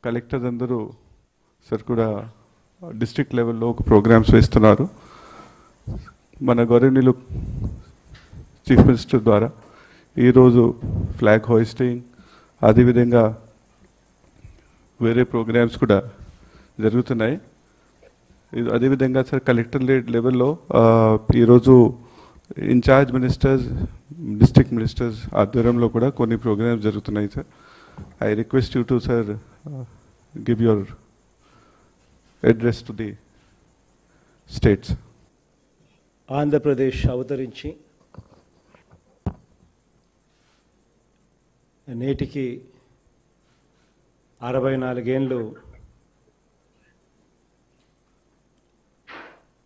Collectors అందరూ sir కూడా district లెవెల్లో ఒక ప్రోగ్రామ్స్ వేస్తున్నారు. మన గౌరవనీయులు చీఫ్ మినిస్టర్ ద్వారా ఈరోజు ఫ్లాగ్ హోయిస్టింగ్, అదేవిధంగా వేరే ప్రోగ్రామ్స్ కూడా జరుగుతున్నాయి. అదేవిధంగా సార్ కలెక్టర్ లెవెల్లో ఈరోజు ఇన్ఛార్జ్ మినిస్టర్స్, డిస్ట్రిక్ట్ మినిస్టర్స్ ఆధ్వర్యంలో కూడా కొన్ని ప్రోగ్రామ్స్ జరుగుతున్నాయి sir. I request you to sir give your address to the states. Andhra Pradesh అవతరించి నేటికి 64 ఏళ్ళు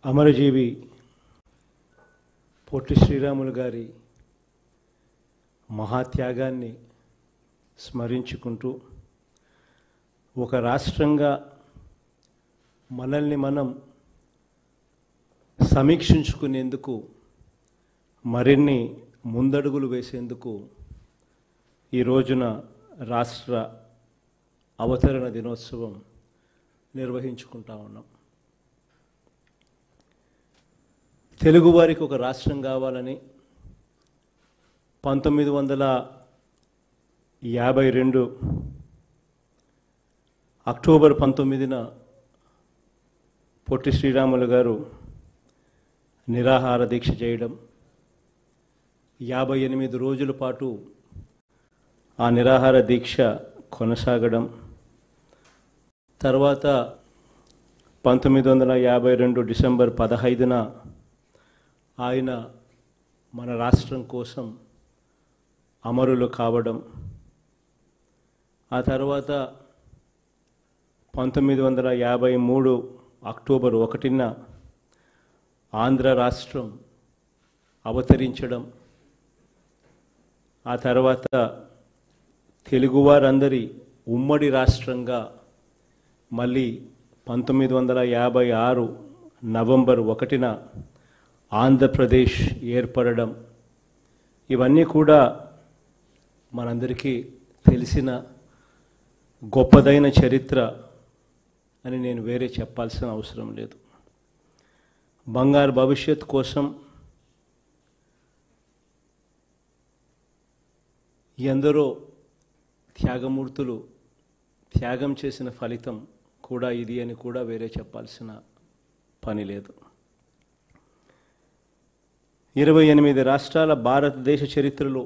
అమరజీవి పొట్టి శ్రీరాములు గారి మహాత్యాగాన్ని స్మరించుకుంటూ ఒక రాష్ట్రంగా మనల్ని మనం సమీక్షించుకునేందుకు, మరిన్ని ముందడుగులు వేసేందుకు ఈ రోజున రాష్ట్ర అవతరణ దినోత్సవం నిర్వహించుకుంటా ఉన్నాం. తెలుగువారికి ఒక రాష్ట్రం కావాలని 1952 అక్టోబర్ 19న పొట్టి శ్రీరాములు గారు నిరాహార దీక్ష చేయడం, 58 రోజుల పాటు ఆ నిరాహార దీక్ష కొనసాగడం, తర్వాత 1952 డిసెంబర్ 15న ఆయన మన రాష్ట్రం కోసం అమరులు కావడం, ఆ తర్వాత 1953 అక్టోబర్ 1న ఆంధ్ర రాష్ట్రం అవతరించడం, ఆ తర్వాత తెలుగువారందరి ఉమ్మడి రాష్ట్రంగా మళ్ళీ 1956 నవంబర్ 1న ఆంధ్రప్రదేశ్ ఏర్పడడం, ఇవన్నీ కూడా మనందరికీ తెలిసిన గొప్పదైన చరిత్ర అని నేను వేరే చెప్పాల్సిన అవసరం లేదు. బంగారు భవిష్యత్ కోసం ఎందరో త్యాగమూర్తులు త్యాగం చేసిన ఫలితం కూడా ఇది అని కూడా వేరే చెప్పాల్సిన పని లేదు. 28 రాష్ట్రాల భారతదేశ చరిత్రలో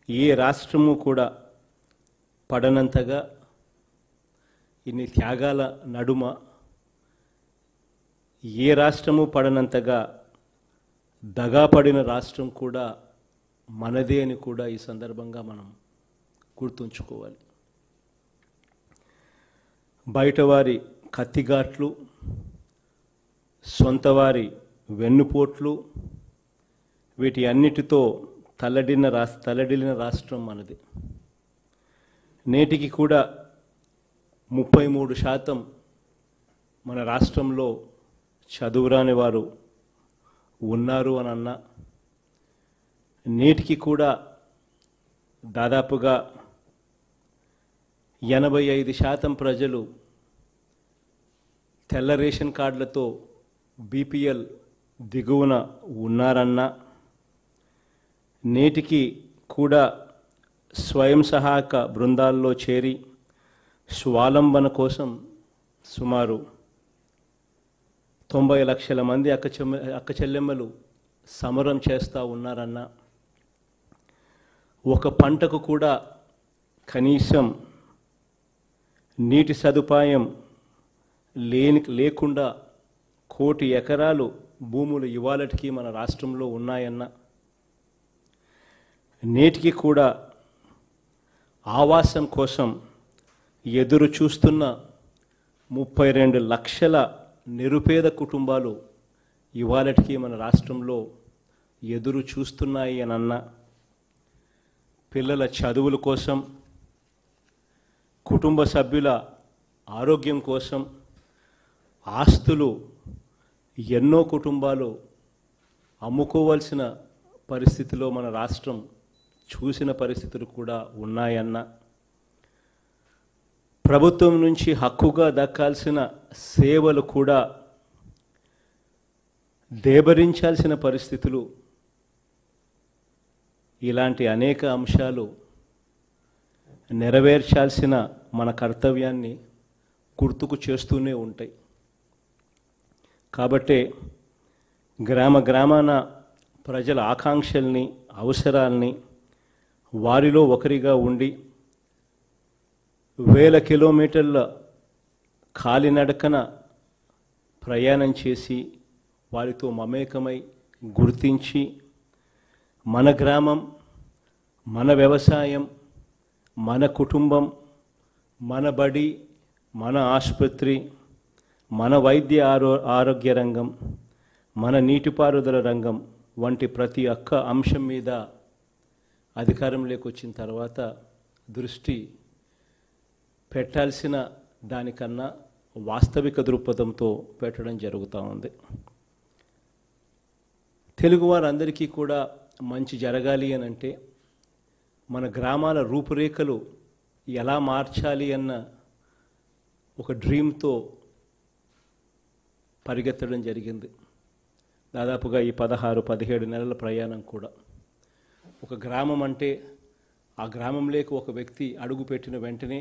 ఏ రాష్ట్రము కూడా పడనంతగా, ఇన్ని త్యాగాల నడుమ ఏ రాష్ట్రము పడనంతగా దగాపడిన రాష్ట్రం కూడా మనదే అని కూడా ఈ సందర్భంగా మనం గుర్తుంచుకోవాలి. బయటవారి కత్తిగాట్లు, సొంతవారి వెన్నుపోట్లు, వీటి అన్నిటితో తల్లడిల్లిన రాష్ట్రం మనది. నేటికి కూడా 33% మన రాష్ట్రంలో చదువురాని వారు ఉన్నారు అని అన్నా, నేటికి కూడా దాదాపుగా 85% ప్రజలు తెల్ల రేషన్ కార్డులతో బీపీఎల్ దిగువన ఉన్నారన్నా, నేటికి కూడా స్వయం సహాయక బృందాల్లో చేరి స్వాలంబన కోసం సుమారు 90 లక్షల మంది అక్క చెల్లెమ్మలు సమరం చేస్తూ ఉన్నారన్నా, ఒక పంటకు కూడా కనీసం నీటి సదుపాయం లేకుండా 1 కోటి ఎకరాలు భూములు ఇవాళటికి మన రాష్ట్రంలో ఉన్నాయన్న, నేటికి కూడా ఆవాసం కోసం ఎదురు చూస్తున్న 32 లక్షల నిరుపేద కుటుంబాలు ఇవాళటికి మన రాష్ట్రంలో ఎదురు చూస్తున్నాయి అని అన్న, పిల్లల చదువుల కోసం, కుటుంబ సభ్యుల ఆరోగ్యం కోసం ఆస్తులు ఎన్నో కుటుంబాలు అమ్ముకోవాల్సిన పరిస్థితిలో మన రాష్ట్రం చూసిన పరిస్థితులు కూడా ఉన్నాయన్న, ప్రభుత్వం నుంచి హక్కుగా దక్కాల్సిన సేవలు కూడా దేబరించాల్సిన పరిస్థితులు, ఇలాంటి అనేక అంశాలు నెరవేర్చాల్సిన మన కర్తవ్యాన్ని గుర్తుకు చేస్తూనే ఉంటాయి. కాబట్టే గ్రామాన ప్రజల ఆకాంక్షల్ని, అవసరాల్ని వారిలో ఒకరిగా ఉండి వేల కిలోమీటర్ల కాలినడకన ప్రయాణం చేసి వారితో మమేకమై గుర్తించి మన గ్రామం, మన వ్యవసాయం, మన కుటుంబం, మన బడి, మన ఆసుపత్రి, మన వైద్య ఆరోగ్య రంగం, మన నీటిపారుదల రంగం వంటి ప్రతి ఒక్క అంశం మీద అధికారంలోకి వచ్చిన తర్వాత దృష్టి పెట్టాల్సిన దానికన్నా వాస్తవిక దృక్పథంతో పెట్టడం జరుగుతూ ఉంది. తెలుగు వారందరికీ కూడా మంచి జరగాలి అని అంటే మన గ్రామాల రూపురేఖలు ఎలా మార్చాలి అన్న ఒక డ్రీమ్తో పరిగెత్తడం జరిగింది. దాదాపుగా ఈ 16-17 నెలల ప్రయాణం కూడా. ఒక గ్రామం అంటే ఆ గ్రామంలోకి ఒక వ్యక్తి అడుగుపెట్టిన వెంటనే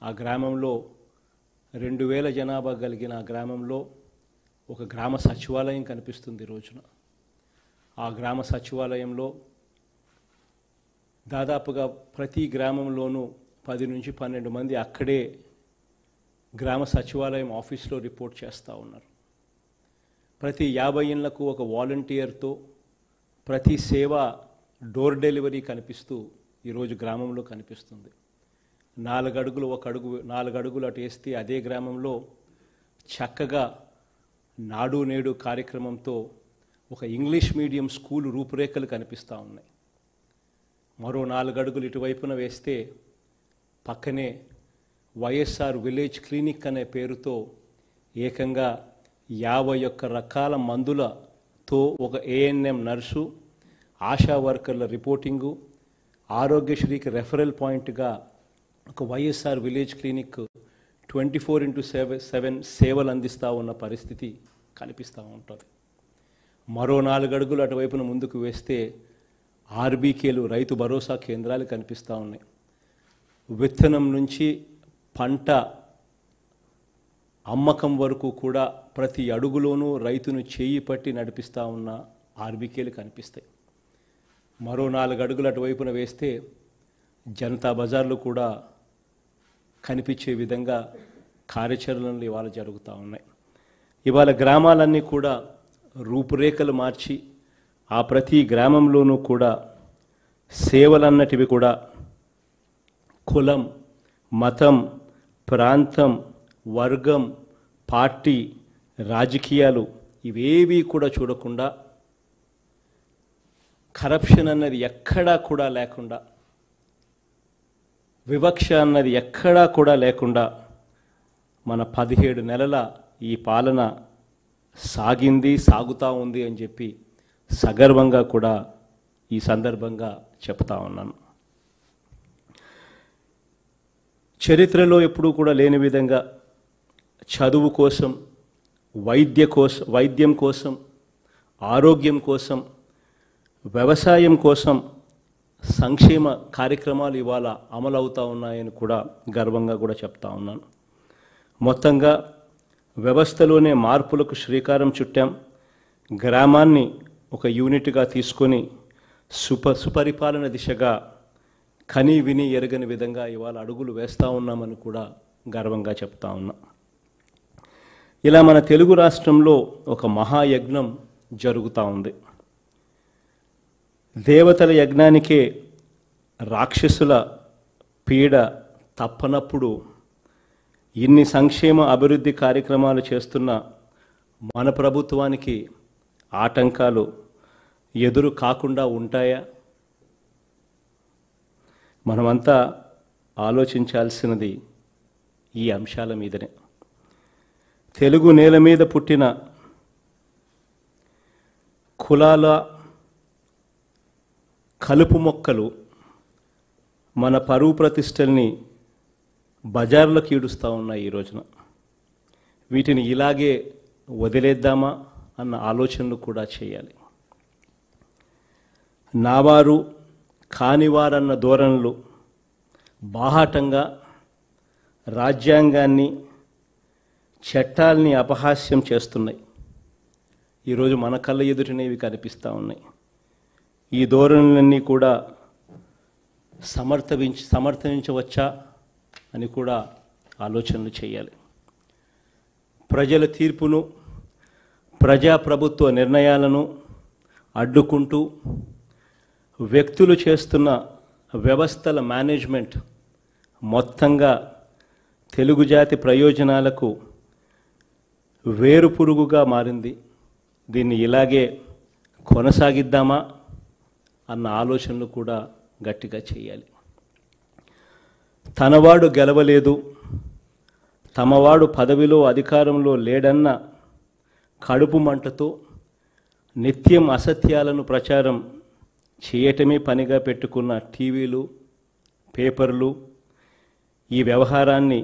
ఆ గ్రామంలో 2000 జనాభా కలిగిన ఆ గ్రామంలో ఒక గ్రామ సచివాలయం కనిపిస్తుంది రోజున. ఆ గ్రామ సచివాలయంలో దాదాపుగా ప్రతి గ్రామంలోనూ 10 నుంచి 12 మంది అక్కడే గ్రామ సచివాలయం ఆఫీస్లో రిపోర్ట్ చేస్తూ ఉన్నారు. ప్రతి 50 ఇళ్లకు ఒక వాలంటీర్తో ప్రతి సేవ డోర్ డెలివరీ కనిపిస్తూ ఈరోజు గ్రామంలో కనిపిస్తుంది. 4 అడుగులు 4 అడుగులు అటు వేస్తే అదే గ్రామంలో చక్కగా నాడు నేడు కార్యక్రమంతో ఒక ఇంగ్లీష్ మీడియం స్కూల్ రూపురేఖలు కనిపిస్తూ ఉన్నాయి. మరో 4 అడుగులు ఇటువైపున వేస్తే పక్కనే వైఎస్ఆర్ విలేజ్ క్లినిక్ అనే పేరుతో ఏకంగా 51 రకాల మందులతో ఒక ఏఎన్ఎం నర్సు, ఆశా వర్కర్ల రిపోర్టింగు, ఆరోగ్యశ్రీకి రెఫరల్ పాయింట్గా ఒక వైఎస్ఆర్ విలేజ్ క్లినిక్ 24/7 సేవలు అందిస్తూ ఉన్న పరిస్థితి కనిపిస్తూ ఉంటుంది. మరో 4 అడుగులు అటువైపున ముందుకు వేస్తే ఆర్బీకేలు, రైతు భరోసా కేంద్రాలు కనిపిస్తూ ఉన్నాయి. విత్తనం నుంచి పంట అమ్మకం వరకు కూడా ప్రతి అడుగులోనూ రైతును చేయి పట్టి నడిపిస్తూ ఉన్న ఆర్బీకేలు కనిపిస్తాయి. మరో 4 అడుగులు అటువైపున వేస్తే జనతా బజార్లు కూడా కనిపించే విధంగా కార్యాచరణలు ఇవాళ జరుగుతూ ఉన్నాయి. ఇవాళ గ్రామాలన్నీ కూడా రూపురేఖలు మార్చి ఆ ప్రతి గ్రామంలోనూ కూడా సేవలన్నటివి కూడా కులం, మతం, ప్రాంతం, వర్గం, పార్టీ, రాజకీయాలు ఇవేవి కూడా చూడకుండా, కరప్షన్ అన్నది ఎక్కడా కూడా లేకుండా, వివక్ష అన్నది ఎక్కడా కూడా లేకుండా మన 17 నెలల ఈ పాలన సాగింది, సాగుతూ ఉంది అని చెప్పి సగర్వంగా కూడా ఈ సందర్భంగా చెప్తా ఉన్నాను. చరిత్రలో ఎప్పుడూ కూడా లేని విధంగా చదువు కోసం, వైద్యం కోసం, ఆరోగ్యం కోసం, వ్యవసాయం కోసం సంక్షేమ కార్యక్రమాలు ఇవాళ అమలవుతూ ఉన్నాయని కూడా గర్వంగా కూడా చెప్తా ఉన్నాను. మొత్తంగా వ్యవస్థలోనే మార్పులకు శ్రీకారం చుట్టాం. గ్రామాన్ని ఒక యూనిట్గా తీసుకొని సుపరిపాలన దిశగా కని విని ఎరగని విధంగా ఇవాళ అడుగులు వేస్తూ ఉన్నామని కూడా గర్వంగా చెప్తా ఉన్నాం. ఇలా మన తెలుగు రాష్ట్రంలో ఒక మహాయజ్ఞం జరుగుతూ ఉంది. దేవతల యజ్ఞానికే రాక్షసుల పీడ తప్పనప్పుడు ఇన్ని సంక్షేమ అభివృద్ధి కార్యక్రమాలు చేస్తున్న మన ప్రభుత్వానికి ఆటంకాలు ఎదురు కాకుండా ఉంటాయా? మనమంతా ఆలోచించాల్సినది ఈ అంశాల మీదనే. తెలుగు నేల మీద పుట్టిన కులాల కలుపు మొక్కలు మన పరువు ప్రతిష్టల్ని బజార్లకు ఈడుస్తూ ఉన్నాయి ఈ రోజున. వీటిని ఇలాగే వదిలేద్దామా అన్న ఆలోచనలు కూడా చేయాలి. నావారు కానివారన్న ధోరణులు బాహాటంగా రాజ్యాంగాన్ని చట్టాల్ని అపహాస్యం చేస్తున్నాయి. ఈరోజు మన కళ్ళ ఎదుటనే ఇవి కనిపిస్తూ ఉన్నాయి. ఈ ధోరణులన్నీ కూడా సమర్థించవచ్చా అని కూడా ఆలోచనలు చేయాలి. ప్రజల తీర్పును, ప్రజాప్రభుత్వ నిర్ణయాలను అడ్డుకుంటూ వ్యక్తులు చేస్తున్న వ్యవస్థల మేనేజ్మెంట్ మొత్తంగా తెలుగు జాతి ప్రయోజనాలకు వేరుపురుగుగా మారింది. దీన్ని ఇలాగే కొనసాగిద్దామా అన్న ఆలోచనలు కూడా గట్టిగా చేయాలి. తనవాడు గెలవలేదు, తమవాడు పదవిలో అధికారంలో లేడన్న కడుపు మంటతో నిత్యం అసత్యాలను ప్రచారం చేయటమే పనిగా పెట్టుకున్న టీవీలు, పేపర్లు ఈ వ్యవహారాన్ని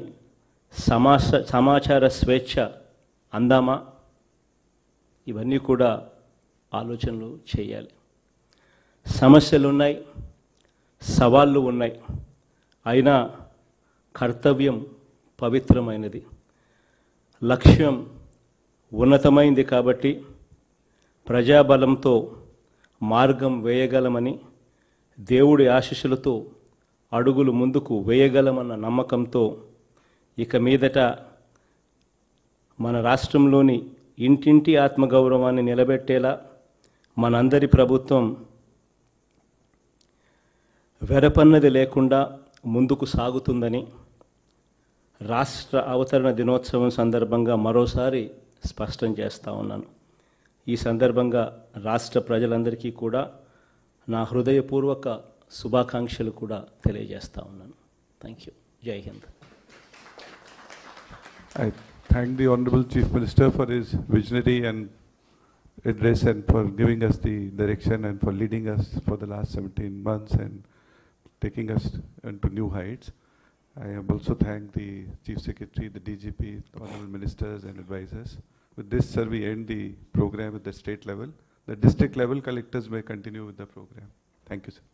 సమాచార స్వేచ్ఛ అందామా? ఇవన్నీ కూడా ఆలోచనలు చేయాలి. సమస్యలు ఉన్నాయి, సవాళ్ళు ఉన్నాయి. అయినా కర్తవ్యం పవిత్రమైనది, లక్ష్యం ఉన్నతమైంది. కాబట్టి ప్రజాబలంతో మార్గం వేయగలమని, దేవుడి ఆశీస్సులతో అడుగులు ముందుకు వేయగలమన్న నమ్మకంతో ఇక మీదట మన రాష్ట్రంలోని ఇంటింటి ఆత్మగౌరవాన్ని నిలబెట్టేలా మనందరి ప్రభుత్వం వెరపన్నది లేకుండా ముందుకు సాగుతుందని రాష్ట్ర అవతరణ దినోత్సవం సందర్భంగా మరోసారి స్పష్టం చేస్తూ ఉన్నాను. ఈ సందర్భంగా రాష్ట్ర ప్రజలందరికీ కూడా నా హృదయపూర్వక శుభాకాంక్షలు కూడా తెలియజేస్తూ ఉన్నాను. Thank you. జై Hind. I thank the Honorable Chief Minister for his visionary and address and for giving us the direction and for leading us for the last 17 months and taking us into new heights. I have also thanked the Chief Secretary, the DGP, the Honorable Ministers and advisors. With this, sir, we end the program at the state level. The district level collectors may continue with the program. Thank you, sir.